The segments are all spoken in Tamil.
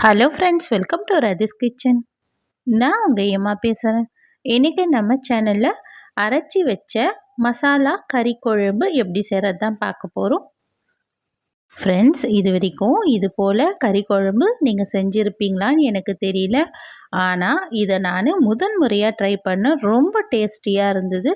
Hello friends, welcome to Rathi's kitchen. நான் உங்கள் ஏமா பேசுகிறேன். இன்றைக்கி நம்ம சேனலில் அரைச்சி வச்ச மசாலா கறி குழம்பு எப்படி செய்கிறது தான் பார்க்க போகிறோம். ஃப்ரெண்ட்ஸ், இது வரைக்கும் இது போல் கறி குழம்பு நீங்கள் செஞ்சுருப்பீங்களான்னு எனக்கு தெரியல. ஆனால் இதை நான் முதன் முறையாக ட்ரை பண்ண ரொம்ப டேஸ்டியாக இருந்தது.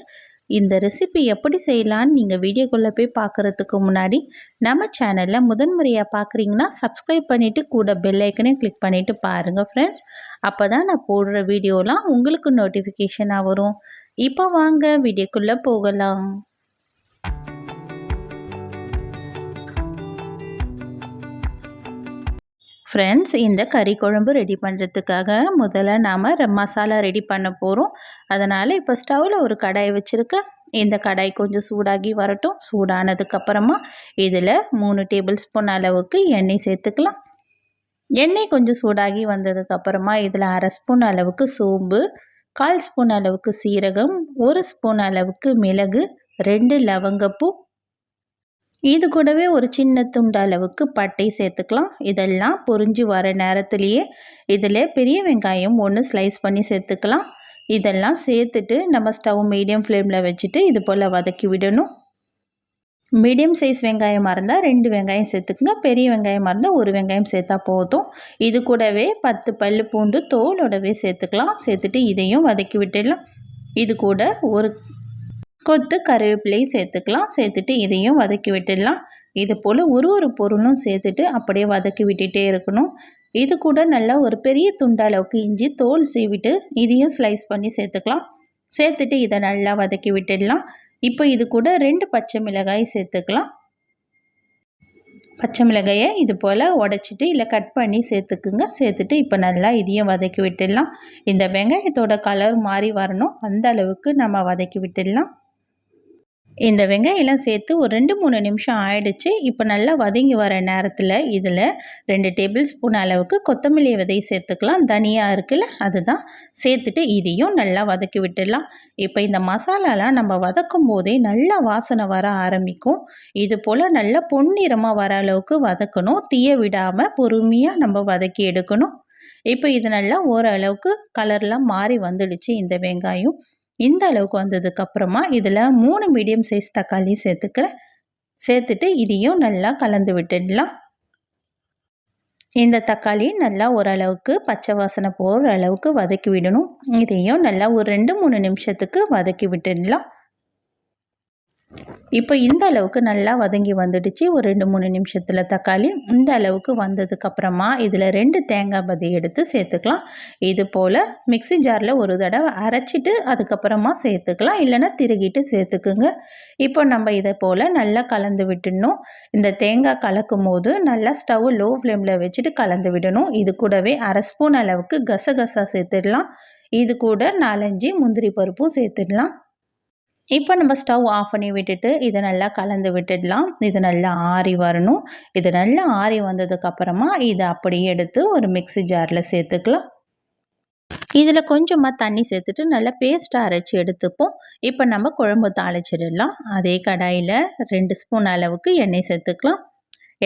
இந்த ரெசிபி எப்படி செய்யலான்னு நீங்கள் வீடியோக்குள்ளே போய் பார்க்குறதுக்கு முன்னாடி நம்ம சேனலில் முதன்முறையாக பார்க்குறீங்கன்னா சப்ஸ்கிரைப் பண்ணிவிட்டு கூட பெல் ஐக்கனையும் கிளிக் பண்ணிவிட்டு பாருங்கள் ஃப்ரெண்ட்ஸ். அப்போ தான் நான் போடுற வீடியோலாம் உங்களுக்கு நோட்டிஃபிகேஷனாக வரும். இப்போ வாங்க வீடியோக்குள்ளே போகலாம். ஃப்ரெண்ட்ஸ், இந்த கறி குழம்பு ரெடி பண்ணுறதுக்காக முதல்ல நாம் மசாலா ரெடி பண்ண போகிறோம். அதனால் இப்போ ஸ்டவ்வில் ஒரு கடாய் வச்சுருக்கேன். இந்த கடாய் கொஞ்சம் சூடாகி வரட்டும். சூடானதுக்கப்புறமா இதில் 3 டேபிள் ஸ்பூன் அளவுக்கு எண்ணெய் சேர்த்துக்கலாம். எண்ணெய் கொஞ்சம் சூடாகி வந்ததுக்கப்புறமா இதில் 1/2 ஸ்பூன் அளவுக்கு சோம்பு, 1/4 ஸ்பூன் அளவுக்கு சீரகம், 1 ஸ்பூன் அளவுக்கு மிளகு, 2 லவங்கப்பூ, இது கூடவே ஒரு சின்ன துண்டு அளவுக்கு பட்டை சேர்த்துக்கலாம். இதெல்லாம் பொரிஞ்சு வர நேரத்துலேயே இதில் பெரிய வெங்காயம் 1 ஸ்லைஸ் பண்ணி சேர்த்துக்கலாம். இதெல்லாம் சேர்த்துட்டு நம்ம ஸ்டவ் மீடியம் ஃப்ளேமில் வச்சுட்டு இது போல் வதக்கி விடணும். மீடியம் சைஸ் வெங்காயமாக இருந்தால் 2 வெங்காயம் சேர்த்துக்குங்க. பெரிய வெங்காயமாக இருந்தால் 1 வெங்காயம் சேர்த்தா போதும். இது கூடவே 10 பல் பூண்டு தோலோடவே சேர்த்துக்கலாம். சேர்த்துட்டு இதையும் வதக்கி விட்டுடலாம். இது கூட ஒரு கொத்து கருவேப்பிலை சேர்த்துக்கலாம். சேர்த்துட்டு இதையும் வதக்கி விட்டுடலாம். இது போல் ஒரு பொருளும் சேர்த்துட்டு அப்படியே வதக்கி விட்டுட்டே இருக்கணும். இது கூட நல்லா ஒரு பெரிய துண்டு அளவுக்கு இஞ்சி தோல் சீவிட்டு இதையும் ஸ்லைஸ் பண்ணி சேர்த்துக்கலாம். சேர்த்துட்டு இதை நல்லா வதக்கி விட்டுடலாம். இப்போ இது கூட 2 பச்சை மிளகாய் சேர்த்துக்கலாம். பச்சை மிளகாயை இது போல் உடச்சிட்டு இல்லை கட் பண்ணி சேர்த்துக்குங்க. சேர்த்துட்டு இப்போ நல்லா இதையும் வதக்கி விட்டுடலாம். இந்த வெங்காயத்தோட கலர் மாறி வரணும், அந்த அளவுக்கு நம்ம வதக்கி விட்டுடலாம். இந்த வெங்காயம்லாம் சேர்த்து ஒரு 2-3 நிமிஷம் ஆயிடுச்சு. இப்போ நல்லா வதங்கி வர நேரத்தில் இதில் 2 டேபிள் ஸ்பூன் அளவுக்கு கொத்தமல்லி விதை சேர்த்துக்கலாம். தனியாக இருக்குல்ல, அதுதான் சேர்த்துட்டு இதையும் நல்லா வதக்கி விட்டுடலாம். இப்போ இந்த மசாலாலாம் நம்ம வதக்கும் போதே நல்லா வாசனை வர ஆரம்பிக்கும். இது போல் நல்லா பொன்னிறமாக வர அளவுக்கு வதக்கணும். தீய விடாமல் பொறுமையாக நம்ம வதக்கி எடுக்கணும். இப்போ இது நல்லா ஓரளவுக்கு கலர்லாம் மாறி வந்துடுச்சு இந்த வெங்காயம். இந்த அளவுக்கு வந்ததுக்கப்புறமா இதில் 3 மீடியம் சைஸ் தக்காளி சேர்த்துக்கிறேன். சேர்த்துட்டு இதையும் நல்லா கலந்து விட்டுடலாம். இந்த தக்காளி நல்லா ஓரளவுக்கு பச்சை வாசனை போகிற அளவுக்கு வதக்கி விடணும். இதையும் நல்லா ஒரு 2-3 நிமிஷத்துக்கு வதக்கி விட்டுடலாம். இப்போ இந்த அளவுக்கு நல்லா வதங்கி வந்துடுச்சு. ஒரு 2-3 நிமிஷத்தில் தக்காளி இந்த அளவுக்கு வந்ததுக்கப்புறமா இதில் 2 தேங்காய் பதி எடுத்து சேர்த்துக்கலாம். இது போல் மிக்ஸி ஜாரில் ஒரு தடவை அரைச்சிட்டு அதுக்கப்புறமா சேர்த்துக்கலாம், இல்லைன்னா திருகிட்டு சேர்த்துக்குங்க. இப்போ நம்ம இதை போல் நல்லா கலந்து விட்டுடணும். இந்த தேங்காய் கலக்கும் போது நல்லா ஸ்டவ் லோ ஃப்ளேமில் வச்சுட்டு கலந்து விடணும். இது கூடவே 1/2 ஸ்பூன் அளவுக்கு கசகசா சேர்த்துடலாம். இது கூட 4-5 முந்திரி பருப்பும் சேர்த்துடலாம். இப்போ நம்ம ஸ்டவ் ஆஃப் பண்ணி விட்டுட்டு இதை நல்லா கலந்து விட்டுடலாம். இது நல்லா ஆறி வரணும். இது நல்லா ஆறி வந்ததுக்கப்புறமா இதை அப்படியே எடுத்து ஒரு மிக்ஸி ஜாரில் சேர்த்துக்கலாம். இதில் கொஞ்சமாக தண்ணி சேர்த்துட்டு நல்லா பேஸ்ட்டாக அரைச்சி எடுத்துப்போம். இப்போ நம்ம குழம்பு தாளிச்சிடலாம். அதே கடாயில் 2 ஸ்பூன் அளவுக்கு எண்ணெய் சேர்த்துக்கலாம்.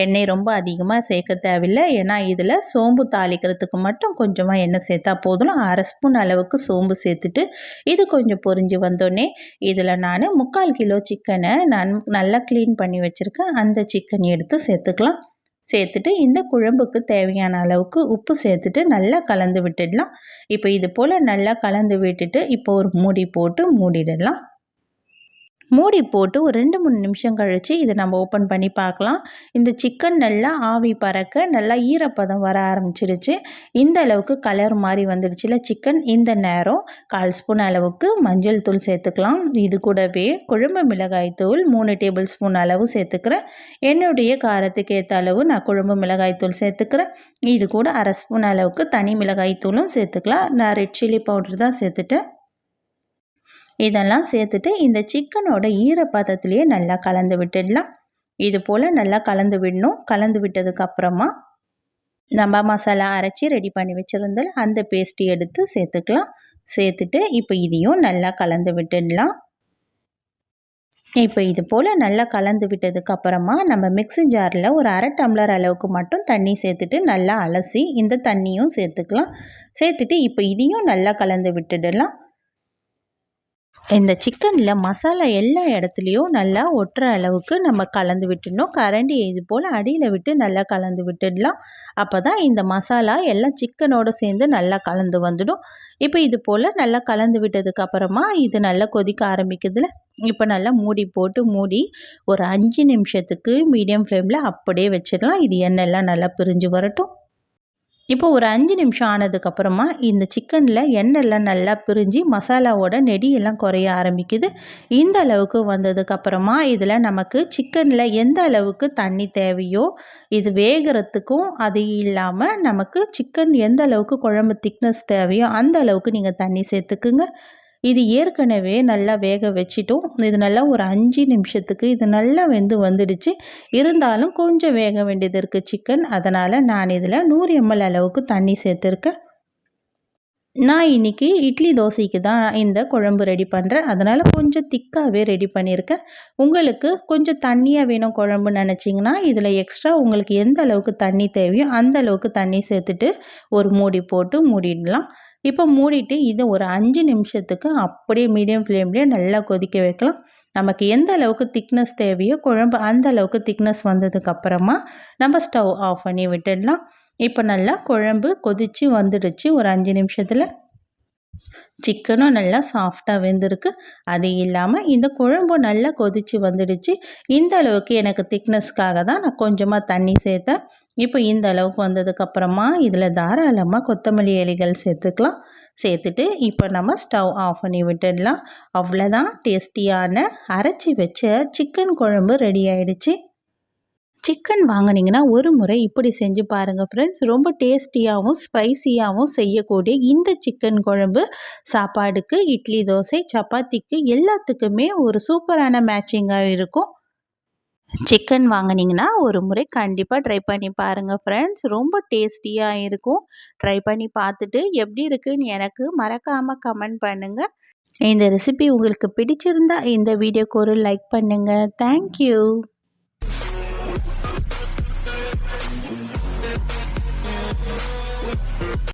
எண்ணெய் ரொம்ப அதிகமாக சேர்க்க தேவையில்லை, ஏன்னா இதில் சோம்பு தாளிக்கிறதுக்கு மட்டும் கொஞ்சமாக எண்ணெய் சேர்த்தா போதும். 1/2 ஸ்பூன் அளவுக்கு சோம்பு சேர்த்துட்டு இது கொஞ்சம் பொரிஞ்சு வந்தோடனே இதில் நான் 3/4 கிலோ சிக்கனை நான் நல்லா க்ளீன் பண்ணி வச்சுருக்கேன். அந்த சிக்கன் எடுத்து சேர்த்துக்கலாம். சேர்த்துட்டு இந்த குழம்புக்கு தேவையான அளவுக்கு உப்பு சேர்த்துட்டு நல்லா கலந்து விட்டுடலாம். இப்போ இது போல் நல்லா கலந்து விட்டுட்டு இப்போ ஒரு மூடி போட்டு மூடிடலாம். மூடி போட்டு ஒரு 2-3 நிமிஷம் கழித்து இதை நம்ம ஓப்பன் பண்ணி பார்க்கலாம். இந்த சிக்கன் நல்லா ஆவி பறக்க நல்லா ஈரப்பதம் வர ஆரம்பிச்சிடுச்சு. இந்த அளவுக்கு கலர் மாதிரி வந்துடுச்சுல சிக்கன். இந்த நேரம் 1/4 ஸ்பூன் அளவுக்கு மஞ்சள் தூள் சேர்த்துக்கலாம். இது கூடவே குழம்பு மிளகாய் தூள் 3 டேபிள் ஸ்பூன் அளவு சேர்த்துக்கிறேன். என்னுடைய காரத்துக்கு ஏற்ற அளவு நான் குழம்பு மிளகாய் தூள் சேர்த்துக்கிறேன். இது கூட 1/2 ஸ்பூன் அளவுக்கு தனி மிளகாய் தூளும் சேர்த்துக்கலாம். நான் ரெட் சில்லி பவுடர் தான் சேர்த்துட்டேன். இதெல்லாம் சேர்த்துட்டு இந்த சிக்கனோட ஈரப்பதத்திலேயே நல்லா கலந்து விட்டுடலாம். இது போல் நல்லா கலந்து விடணும். கலந்து விட்டதுக்கப்புறமா நம்ம மசாலா அரைச்சி ரெடி பண்ணி வச்சுருந்தால் அந்த பேஸ்ட் எடுத்து சேர்த்துக்கலாம். சேர்த்துட்டு இப்போ இதையும் நல்லா கலந்து விட்டுடலாம். இப்போ இது போல் நல்லா கலந்து விட்டதுக்கு அப்புறமா நம்ம மிக்ஸி ஜாரில் ஒரு அரை டம்ளர் அளவுக்கு மட்டும் தண்ணி சேர்த்துட்டு நல்லா அலசி இந்த தண்ணியும் சேர்த்துக்கலாம். சேர்த்துட்டு இப்போ இதையும் நல்லா கலந்து விட்டுடலாம். இந்த சிக்கனில் மசாலா எல்லா இடத்துலையும் நல்லா ஒட்டுற அளவுக்கு நம்ம கலந்து விட்டுடணும். கரண்டி இது போல் அடியில் விட்டு நல்லா கலந்து விட்டுடலாம். அப்போ தான் இந்த மசாலா எல்லாம் சிக்கனோடு சேர்ந்து நல்லா கலந்து வந்துடும். இப்போ இது போல் நல்லா கலந்து விட்டதுக்கு அப்புறமா இது நல்லா கொதிக்க ஆரம்பிக்குதுல, இப்போ நல்லா மூடி போட்டு மூடி ஒரு 5 நிமிஷத்துக்கு மீடியம் ஃப்ளேமில் அப்படியே வச்சிடலாம். இது எண்ணெய்லாம் நல்லா பிரிஞ்சு வரட்டும். இப்போ ஒரு 5 நிமிஷம் ஆனதுக்கப்புறமா இந்த சிக்கனில் எண்ணெய்லாம் நல்லா பிரிஞ்சு மசாலாவோட நெடியெல்லாம் குறைய ஆரம்பிக்குது. இந்த அளவுக்கு வந்ததுக்கப்புறமா இதில் நமக்கு சிக்கனில் எந்த அளவுக்கு தண்ணி தேவையோ இது வேகிறதுக்கும், அது இல்லாமல் நமக்கு சிக்கன் எந்த அளவுக்கு குழம்பு திக்னஸ் தேவையோ அந்த அளவுக்கு நீங்கள் தண்ணி சேர்த்துக்குங்க. இது ஏற்கனவே நல்லா வேக வச்சிட்டோம். இது நல்லா ஒரு 5 நிமிஷத்துக்கு இது நல்லா வெந்து வந்துடுச்சு. இருந்தாலும் கொஞ்சம் வேக வேண்டியது இருக்குது சிக்கன். அதனால் நான் இதில் 100 ml அளவுக்கு தண்ணி சேர்த்துருக்கேன். நான் இன்றைக்கி இட்லி தோசைக்கு தான் இந்த குழம்பு ரெடி பண்ணுறேன். அதனால் கொஞ்சம் திக்காகவே ரெடி பண்ணியிருக்கேன். உங்களுக்கு கொஞ்சம் தண்ணியாக வேணும் குழம்புன்னு நினச்சிங்கன்னா இதில் எக்ஸ்ட்ரா உங்களுக்கு எந்த அளவுக்கு தண்ணி தேவையோ அந்த அளவுக்கு தண்ணி சேர்த்துட்டு ஒரு மூடி போட்டு மூடிடலாம். இப்போ மூடிட்டு இதை ஒரு 5 நிமிஷத்துக்கு அப்படியே மீடியம் ஃப்ளேம்லேயே நல்லா கொதிக்க வைக்கலாம். நமக்கு எந்த அளவுக்கு திக்னஸ் தேவையோ குழம்பு அந்த அளவுக்கு திக்னஸ் வந்ததுக்கப்புறமா நம்ம ஸ்டவ் ஆஃப் பண்ணி விட்டுடலாம். இப்போ நல்லா குழம்பு கொதித்து வந்துடுச்சு ஒரு 5 நிமிஷத்தில். சிக்கனும் நல்லா சாஃப்டாக வெந்திருக்கு. அது இல்லாமல் இந்த குழம்பும் நல்லா கொதித்து வந்துடுச்சு. இந்த அளவுக்கு எனக்கு திக்னஸ்க்காக தான் நான் கொஞ்சமாக தண்ணி சேர்த்தேன். இப்போ இந்த அளவுக்கு வந்ததுக்கப்புறமா இதில் தாராளமாக கொத்தமல்லி இலைகள் சேர்த்துக்கலாம். சேர்த்துட்டு இப்போ நம்ம ஸ்டவ் ஆஃப் பண்ணி விட்டுடலாம். அவ்வளோதான், டேஸ்டியான அரைச்சி வச்ச சிக்கன் குழம்பு ரெடி ஆகிடுச்சு. சிக்கன் வாங்கினீங்கன்னா ஒரு முறை இப்படி செஞ்சு பாருங்கள் ஃப்ரெண்ட்ஸ். ரொம்ப டேஸ்டியாகவும் ஸ்பைசியாகவும் செய்யக்கூடிய இந்த சிக்கன் குழம்பு சாப்பாடுக்கு, இட்லி, தோசை, சப்பாத்திக்கு எல்லாத்துக்குமே ஒரு சூப்பரான மேட்சிங்காக இருக்கும். சிக்கன் வாங்கினீங்கன்னா ஒரு முறை கண்டிப்பாக ட்ரை பண்ணி பாருங்கள் ஃப்ரெண்ட்ஸ். ரொம்ப டேஸ்டியாக இருக்கும். ட்ரை பண்ணி பார்த்துட்டு எப்படி இருக்குன்னு எனக்கு மறக்காமல் கமெண்ட் பண்ணுங்கள். இந்த ரெசிபி உங்களுக்கு பிடிச்சிருந்தா இந்த வீடியோக்கு ஒரு லைக் பண்ணுங்கள். தேங்க்யூ.